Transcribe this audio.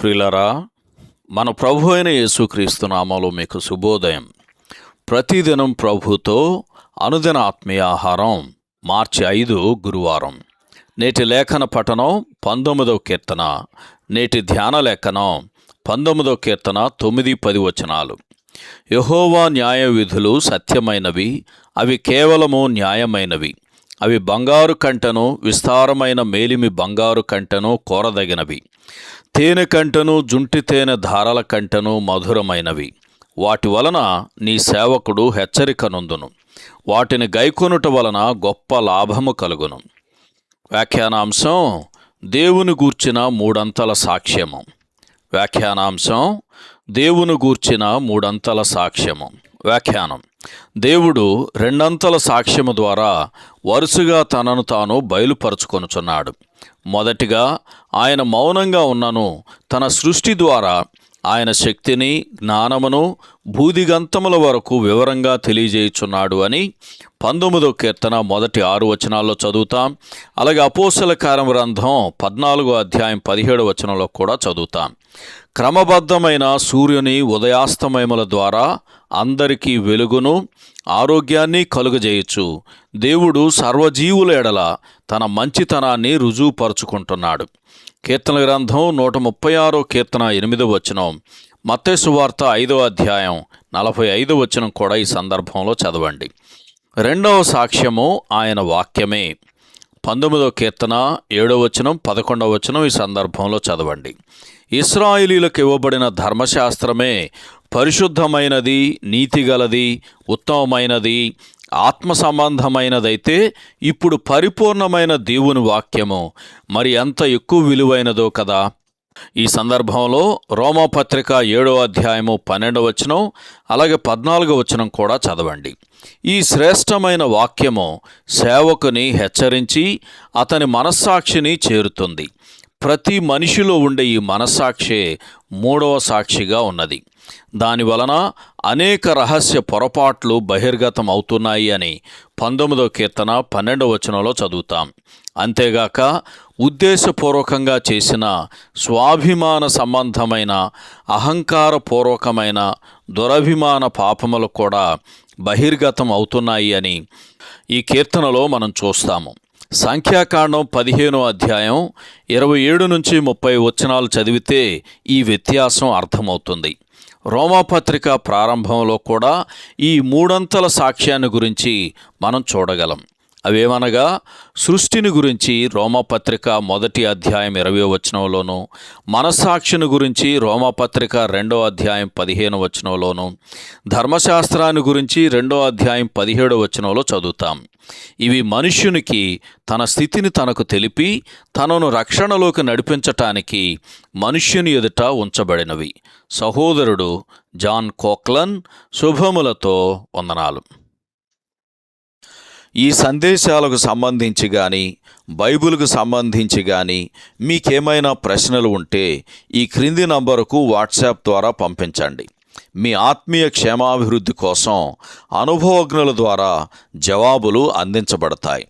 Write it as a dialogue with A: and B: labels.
A: ప్రియులారా, మన ప్రభు అయిన యేసుక్రీస్తు నామములో మీకు శుభోదయం. ప్రతిదినం ప్రభుతో అనుదిన ఆత్మీయ ఆహారం. మార్చి 5 గురువారం. నేటి లేఖన పఠనం 19వ కీర్తన. నేటి ధ్యాన లేఖనం 19వ కీర్తన 9-10 వచనాలు. యెహోవా న్యాయ విధులు సత్యమైనవి, అవి కేవలము న్యాయమైనవి. అవి బంగారు కంటను, విస్తారమైన మేలిమి బంగారు కంటను కోరదగినవి. తేనె కంటను, జుంటి తేనె ధారల కంటను మధురమైనవి. వాటి వలన నీ సేవకుడు హెచ్చరిక నొందును. వాటిని గైకొనుట వలన గొప్ప లాభము కలుగును. వ్యాఖ్యానాంశం: దేవుని గూర్చిన మూడంతల సాక్ష్యము. వ్యాఖ్యానాంశం: దేవుని గూర్చిన మూడంతల సాక్ష్యము. వ్యాఖ్యానం: దేవుడు రెండంతల సాక్ష్యము ద్వారా వరుసగా తనను తాను బయలుపరుచుకొనుచున్నాడు. మొదటిగా, ఆయన మౌనంగా ఉన్నను తన సృష్టి ద్వారా ఆయన శక్తిని, జ్ఞానమును భూదిగంతముల వరకు వివరంగా తెలియజేయుచున్నాడు అని 19వ కీర్తన మొదటి 6 వచనాల్లో చదువుతాం. అలాగే అపోస్తల కార్య గ్రంథం 14వ అధ్యాయం 17వ వచనంలో కూడా చదువుతాం. క్రమబద్ధమైన సూర్యుని ఉదయాస్తమయముల ద్వారా అందరికీ వెలుగును, ఆరోగ్యాన్ని కలుగజేయచ్చు. దేవుడు సర్వజీవుల ఎడల తన మంచితనాన్ని రుజువుపరుచుకుంటున్నాడు. కీర్తన గ్రంథం 136 కీర్తన 8వ వచనం, మత్తయి సువార్త 5వ అధ్యాయం 45వ వచనం కూడా ఈ సందర్భంలో చదవండి. రెండవ సాక్ష్యము ఆయన వాక్యమే. 19వ కీర్తన 7వ వచనం 11వ వచనం ఈ సందర్భంలో చదవండి. ఇశ్రాయేలీయులకు ఇవ్వబడిన ధర్మశాస్త్రమే పరిశుద్ధమైనది, నీతిగలది, ఉత్తమమైనది, ఆత్మ సంబంధమైనదైతే ఇప్పుడు పరిపూర్ణమైన దేవుని వాక్యము మరి ఎంత ఎక్కువ విలువైనదో కదా. ఈ సందర్భంలో రోమాపత్రిక 7వ అధ్యాయము 12వ వచనం అలాగే 14వ వచనం కూడా చదవండి. ఈ శ్రేష్టమైన వాక్యము సేవకుని హెచ్చరించి అతని మనస్సాక్షిని చేరుతుంది. ప్రతి మనిషిలో ఉండే ఈ మనస్సాక్షే మూడవ సాక్షిగా ఉన్నది. దానివలన అనేక రహస్య పొరపాట్లు బహిర్గతం అవుతున్నాయి అని 19వ కీర్తన 12వ వచనంలో చదువుతాం. అంతేగాక ఉద్దేశపూర్వకంగా చేసిన స్వాభిమాన సంబంధమైన, అహంకారపూర్వకమైన దురభిమాన పాపములు కూడా బహిర్గతం అవుతున్నాయి అని ఈ కీర్తనలో మనం చూస్తాము. సంఖ్యాకాండం 15వ అధ్యాయం 27-30 వచనాలు చదివితే ఈ వ్యత్యాసం అర్థమవుతుంది. రోమాపత్రిక ప్రారంభంలో కూడా ఈ మూడంతల సాక్ష్యాన్ని గురించి మనం చూడగలం. అవేమనగా, సృష్టిని గురించి రోమాపత్రిక 1వ అధ్యాయం 20వ వచనంలోను, మనస్సాక్షిని గురించి రోమాపత్రిక 2వ అధ్యాయం 15వ వచనంలోను, ధర్మశాస్త్రాన్ని గురించి 2వ అధ్యాయం 17వ వచనంలో చదువుతాం. ఇవి మనుష్యునికి తన స్థితిని తనకు తెలిపి తనను రక్షణలోకి నడిపించటానికి మనుష్యుని ఎదుట ఉంచబడినవి. సహోదరుడు జాన్ కోక్లన్. శుభములతో వందనాలు. ఈ సందేశాలకు సంబంధించి కానీ, బైబిల్కు సంబంధించి కానీ మీకేమైనా ప్రశ్నలు ఉంటే ఈ క్రింది నంబరుకు వాట్సాప్ ద్వారా పంపించండి. మీ ఆత్మీయ క్షేమాభివృద్ధి కోసం అనుభవజ్ఞుల ద్వారా జవాబులు అందించబడతాయి.